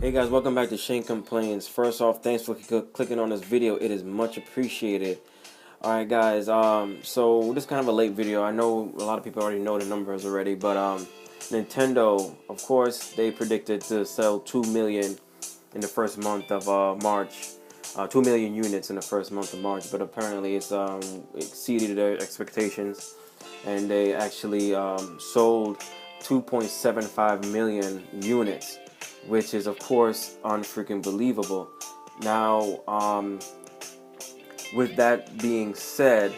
Hey guys, welcome back to Shane Complains. First off, thanks for clicking on this video. It is much appreciated. Alright guys, so this is kind of a late video. I know a lot of people already know the numbers already, but Nintendo, of course, they predicted to sell 2 million in the first month of March. 2 million units in the first month of March, but apparently it's exceeded their expectations, and they actually sold 2.75 million units, which is of course unfreaking believable. Now, with that being said,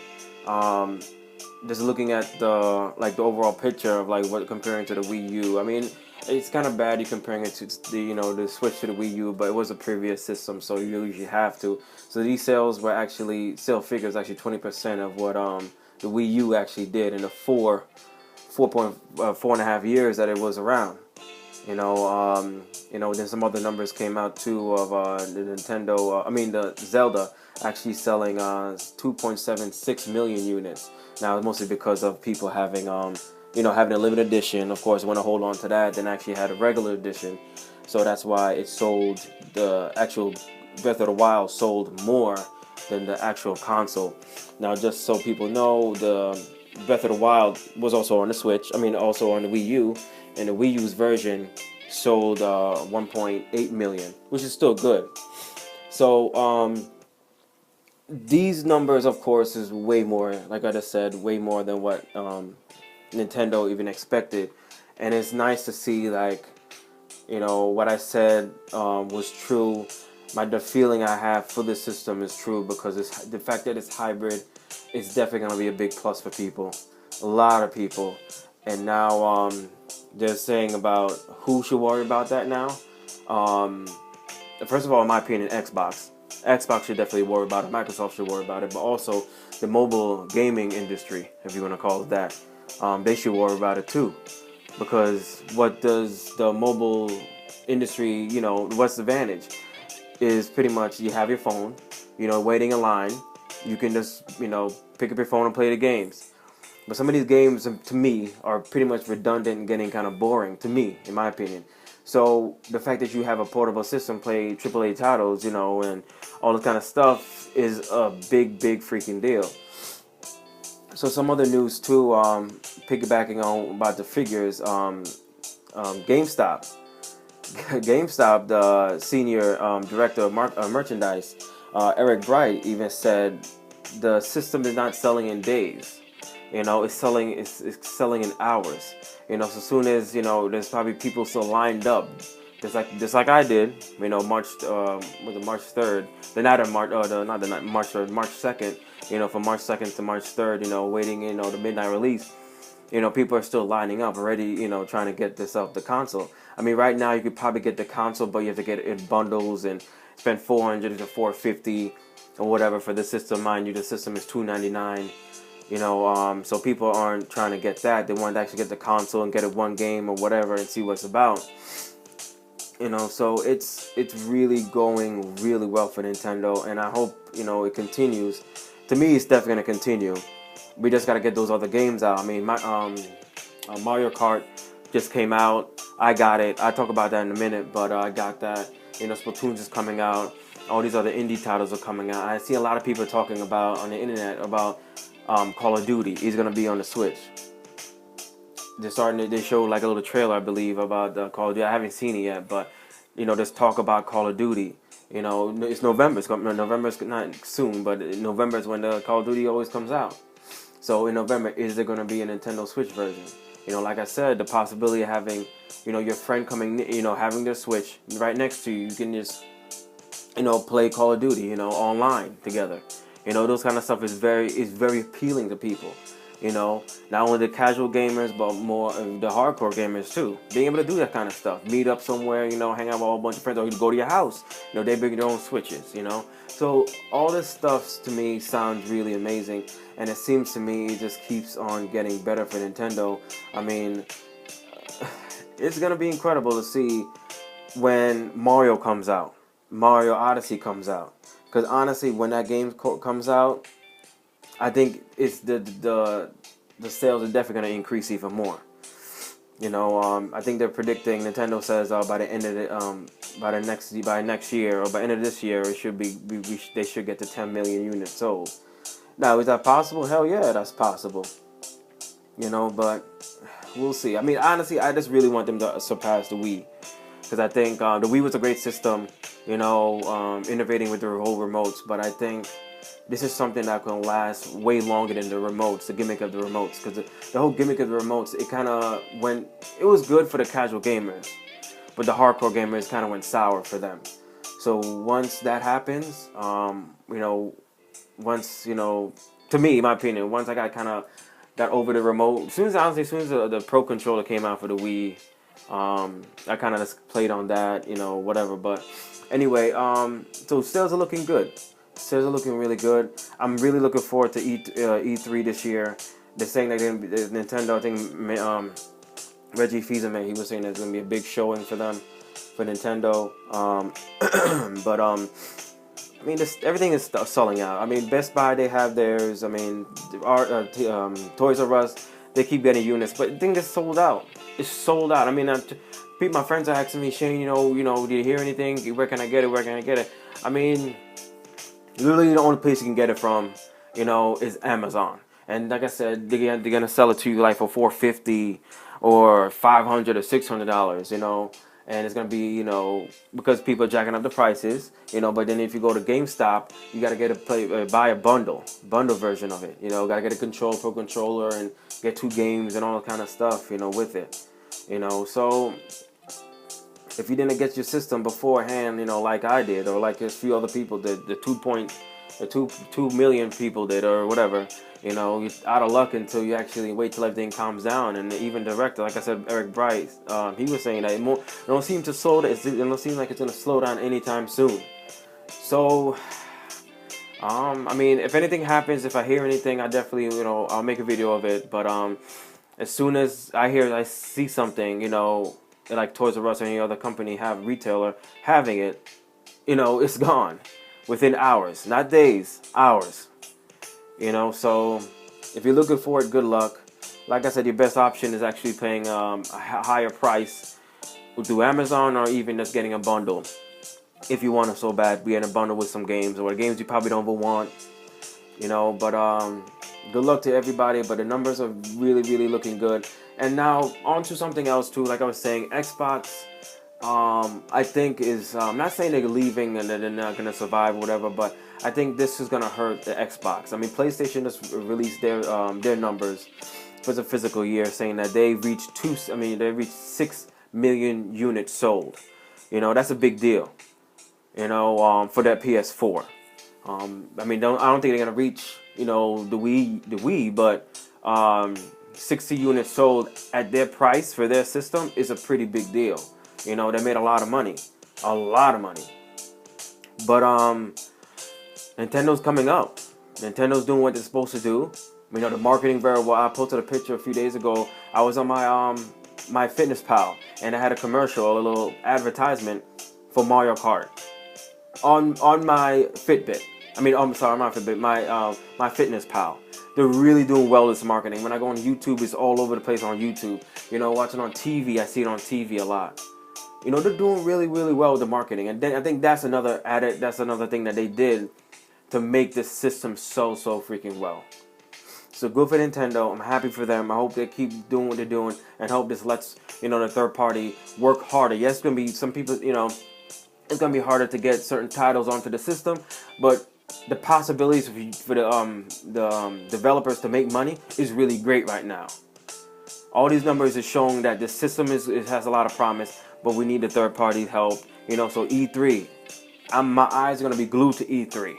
just looking at the overall picture of what comparing to the Wii U, I mean, it's kind of bad you comparing it to the Switch to the Wii U, but it was a previous system, so you usually have to. So these sales figures actually 20% of what the Wii U actually did in the 4.5 years that it was around. Then some other numbers came out too of the the Zelda actually selling 2.76 million units. Now, mostly because of people having having a limited edition. Of course, want to hold on to that, then actually had a regular edition. So that's why it sold, the actual Breath of the Wild sold more than the actual console. Now, just so people know, the Breath of the Wild was also on the Switch. Also on the Wii U, and the Wii U's version sold 1.8 million, which is still good. So these numbers, of course, is way more, like I just said, way more than what Nintendo even expected. And it's nice to see, what I said was true. The feeling I have for this system is true, because the fact that it's hybrid is definitely going to be a big plus for people. A lot of people. And now they're saying about who should worry about that now. First of all, in my opinion, Xbox should definitely worry about it. Microsoft should worry about it. But also the mobile gaming industry, if you want to call it that, they should worry about it too. Because what does the mobile industry, what's the advantage? Is pretty much you have your phone, waiting in line. You can just, pick up your phone and play the games. But some of these games, to me, are pretty much redundant and getting kind of boring, to me, in my opinion. So the fact that you have a portable system, play AAA titles, and all this kind of stuff is a big, big freaking deal. So some other news too, piggybacking on about the figures, GameStop. GameStop, the senior director of merchandise, Eric Bright, even said the system is not selling in days. It's selling in hours. So soon as there's probably people still lined up, just like I did. March was it March 3rd? The night of March, not the night, March 3rd, March 2nd. From March 2nd to March 3rd. Waiting. The midnight release. People are still lining up already. Trying to get this off the console. Right now you could probably get the console, but you have to get it in bundles and spend $400 to $450 or whatever for the system. Mind you, the system is $299. So people aren't trying to get that. They want to actually get the console and get it one game or whatever and see what it's about. So it's really going really well for Nintendo, and I hope it continues. To me, it's definitely gonna continue. We just gotta get those other games out. Mario Kart just came out. I got it. I'll talk about that in a minute, but I got that. Splatoon's is coming out. All these other indie titles are coming out. I see a lot of people talking about on the internet about Call of Duty is gonna be on the Switch. They showed a little trailer, I believe, about Call of Duty. I haven't seen it yet, but there's talk about Call of Duty. It's November. November's not soon, but November is when the Call of Duty always comes out. So in November, is there gonna be a Nintendo Switch version? Like I said, the possibility of having your friend coming, having their Switch right next to you, you can just play Call of Duty, online together. Those kind of stuff is very appealing to people. Not only the casual gamers, but more the hardcore gamers too. Being able to do that kind of stuff, meet up somewhere, hang out with a whole bunch of friends, or you go to your house. They bring their own Switches. So all this stuff to me sounds really amazing, and it seems to me it just keeps on getting better for Nintendo. It's gonna be incredible to see when Mario comes out, Mario Odyssey comes out. Because honestly, when that game comes out, I think it's the sales are definitely going to increase even more. I think they're predicting. Nintendo says by the end of by next year or by end of this year, it should be they should get to 10 million units sold. Now, is that possible? Hell yeah, that's possible. But we'll see. I mean, honestly, I just really want them to surpass the Wii, because I think the Wii was a great system, innovating with the whole remotes. But I think this is something that can last way longer than the remotes, the gimmick of the remotes. Because the whole gimmick of the remotes, it was good for the casual gamers, but the hardcore gamers kind of went sour for them. So once that happens, to me, in my opinion, once I got over the remote, as soon as the Pro Controller came out for the Wii, I kind of just played on that, whatever. But anyway, so sales are looking good. Sales are looking really good. I'm really looking forward to E3 this year. They're saying that Nintendo, I think Reggie Fils-Aimé, he was saying there's going to be a big showing for them, for Nintendo. But I mean, everything is selling out. I mean, Best Buy, they have theirs. I mean, Toys R Us, they keep getting units, but the thing is sold out. It's sold out. I mean, my friends are asking me, Shane, did you hear anything? Where can I get it? Where can I get it? I mean, literally the only place you can get it from, is Amazon. And like I said, they're gonna sell it to you like for $450 or $500 or $600, and it's gonna be, because people are jacking up the prices, But then if you go to GameStop, you gotta buy a bundle version of it, Gotta get a Pro Controller, and get 2 games and all that kind of stuff, with it, So if you didn't get your system beforehand, like I did, or like a few other people did, the 2 million people did, or whatever, you're out of luck until you actually wait till everything calms down. And even director, like I said, Eric Bright, he was saying that it don't seem to slow down. It don't seem like it's gonna slow down anytime soon. So, I mean, if anything happens, if I hear anything, I definitely, I'll make a video of it. But as soon as I see something, like Toys R Us or any other company retailer having it, it's gone within hours, not days, hours. So if you're looking for it, good luck. Like I said, your best option is actually paying a higher price through Amazon, or even just getting a bundle. If you want it so bad, be in a bundle with some games, or games you probably don't want, But good luck to everybody. But the numbers are really, really looking good. And now on to something else too. Like I was saying, Xbox, I think is, I'm not saying they're leaving and they're not gonna survive or whatever, but I think this is gonna hurt the Xbox. I mean, PlayStation just released their numbers for the physical year, saying that they reached 6 million units sold. That's a big deal. For that PS4. I don't think they're gonna reach, the Wii, but 60 units sold at their price for their system is a pretty big deal. They made a lot of money. But Nintendo's coming up. Nintendo's doing what they're supposed to do. The marketing very well. I posted a picture a few days ago. I was on my Fitness Pal, and I had a commercial, a little advertisement for Mario Kart on my Fitbit. I'm sorry, my Fitbit, my Fitness Pal. They're really doing well with this marketing. When I go on YouTube, it's all over the place on YouTube. Watching on TV, I see it on TV a lot. They're doing really, really well with the marketing. And then I think that's another thing that they did to make this system so freaking well. So good for Nintendo. I'm happy for them. I hope they keep doing what they're doing, and hope this lets, the third party work harder. Yes, it's going to be some people, it's going to be harder to get certain titles onto the system, but the possibilities for the developers to make money is really great right now. All these numbers are showing that the system has a lot of promise, but we need the third party help. So E3, my eyes are gonna be glued to E3.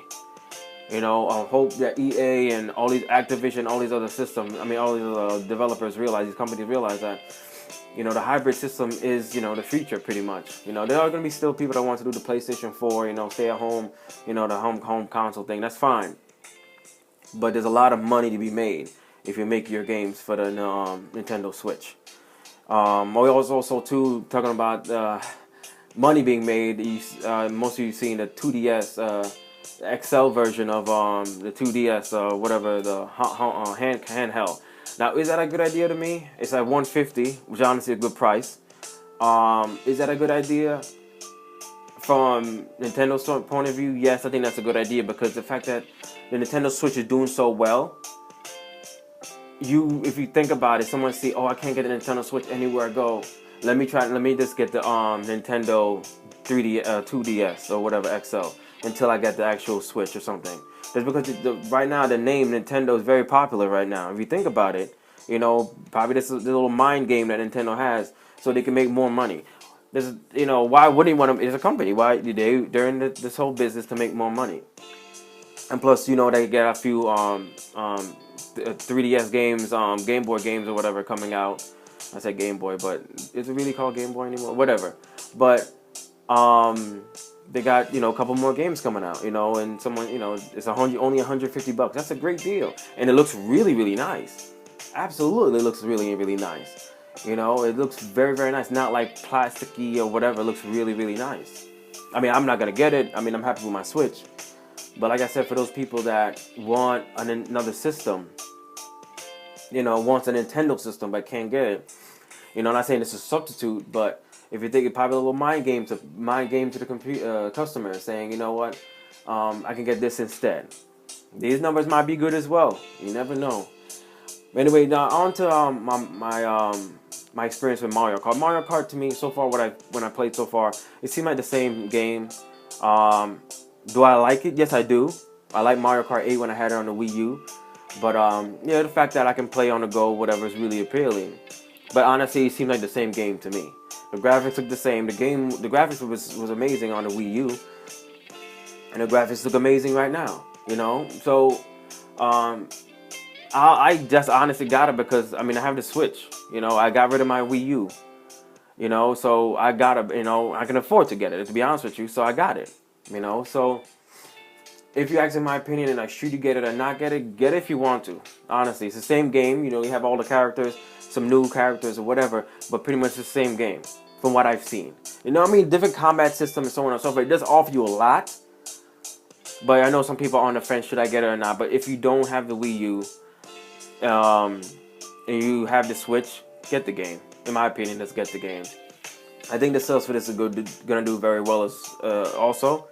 I hope that EA and all these Activision, all these other systems, all these developers these companies realize that, the hybrid system is, the future pretty much. There are going to be still people that want to do the PlayStation 4, stay at home, the home console thing. That's fine. But there's a lot of money to be made if you make your games for the Nintendo Switch. We also too talking about money being made. Most of you seen the 2DS, the XL version of the 2DS, whatever, the handheld. Now, is that a good idea to me? It's at $150, which honestly is a good price. Is that a good idea? from Nintendo's point of view, yes, I think that's a good idea, because the fact that the Nintendo Switch is doing so well, if you think about it, someone see, oh, I can't get a Nintendo Switch anywhere I go. Let me just get the Nintendo 2DS or whatever XL until I get the actual Switch or something. That's because right now the name Nintendo is very popular right now. If you think about it, probably this is the little mind game that Nintendo has, so they can make more money. Why wouldn't you want to? It's a company. Why they're in this whole business to make more money. And plus, they get a few 3DS games, Game Boy games or whatever coming out. I said Game Boy, but is it really called Game Boy anymore? Whatever. But they got a couple more games coming out. And someone it's only $150. That's a great deal, and it looks really, really nice. Absolutely, it looks really, really nice. It looks very, very nice. Not like plasticky or whatever. It looks really, really nice. I mean, I'm not gonna get it. I mean, I'm happy with my Switch. But like I said, for those people that want another system, wants a Nintendo system but can't get it, I'm not saying it's a substitute, but if you think it's probably a little mind game to the customer, saying, you know what, I can get this instead. These numbers might be good as well. You never know. Anyway, now on to my experience with Mario Kart. Mario Kart, to me, so far, when I played so far, it seemed like the same game. Do I like it? Yes, I do. I like Mario Kart 8 when I had it on the Wii U. But the fact that I can play on the go, whatever, is really appealing. But honestly, it seemed like the same game to me. The graphics look the same. The graphics was amazing on the Wii U, and the graphics look amazing right now. So I just honestly got it because I have the Switch. I got rid of my Wii U. So I got it. I can afford to get it, to be honest with you. So I got it. So if you ask in my opinion, and should you get it or not get it if you want to. Honestly, it's the same game. You have all the characters, some new characters or whatever, but pretty much the same game from what I've seen. Different combat systems and so on and so forth. It does offer you a lot, but I know some people are on the fence, should I get it or not. But if you don't have the Wii U, and you have the Switch, get the game. In my opinion, let's get the game. I think the sales for this is gonna do very well also.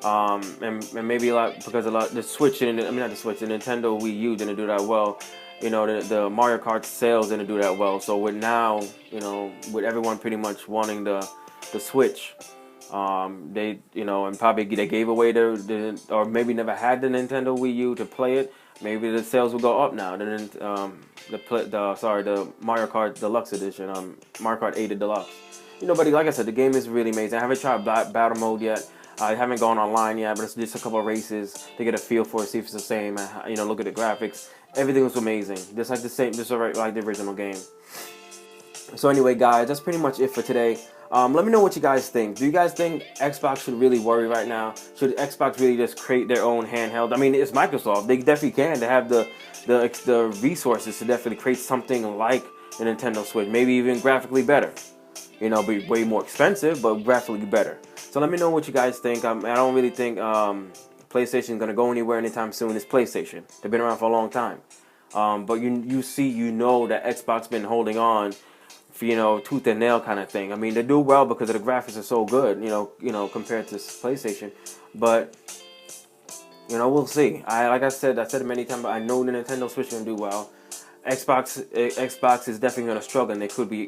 And maybe because the Switch the Nintendo Wii U didn't do that well. The Mario Kart sales didn't do that well. So with with everyone pretty much wanting the Switch, they and probably they gave away or maybe never had the Nintendo Wii U to play it. Maybe the sales will go up now. The Mario Kart Deluxe Edition, Mario Kart 8 Deluxe. But like I said, the game is really amazing. I haven't tried battle mode yet. I haven't gone online yet, but it's just a couple of races to get a feel for it, see if it's the same. Look at the graphics. Everything was amazing, just like the same, just like the original game. So anyway, guys, that's pretty much it for today. Let me know what you guys think. Do you guys think Xbox should really worry right now? Should Xbox really just create their own handheld? I mean, it's Microsoft. They definitely can. They have the resources to definitely create something like the Nintendo Switch, maybe even graphically better. Be way more expensive, but graphically better. So let me know what you guys think. I don't really think PlayStation is going to go anywhere anytime soon. It's PlayStation. They've been around for a long time. But you know that Xbox been holding on for, tooth and nail kind of thing. I mean, they do well because the graphics are so good, compared to PlayStation. But, we'll see. Like I said it many times, but I know the Nintendo Switch is going to do well. Xbox is definitely going to struggle, and it could be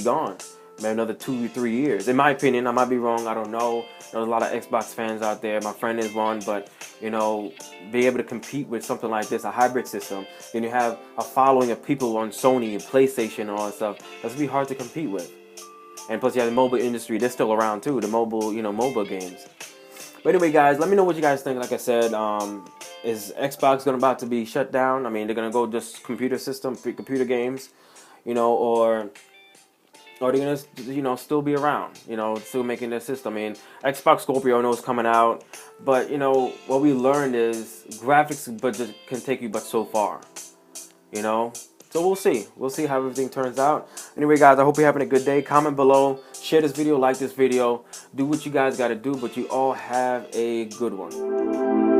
gone. Maybe another 2 or 3 years. In my opinion, I might be wrong. I don't know. There's a lot of Xbox fans out there. My friend is one, but be able to compete with something like this, a hybrid system. Then you have a following of people on Sony and PlayStation and all that stuff. That's gonna be hard to compete with. And plus, you have the mobile industry. They're still around too. The mobile games. But anyway, guys, let me know what you guys think. Like I said, is Xbox about to be shut down? I mean, they're gonna go just computer games, or they're gonna, still be around, still making their system. I mean, Xbox Scorpio knows coming out, but what we learned is graphics budget can take you but so far, So we'll see. We'll see how everything turns out. Anyway, guys, I hope you're having a good day. Comment below, share this video, like this video, do what you guys gotta do, but you all have a good one.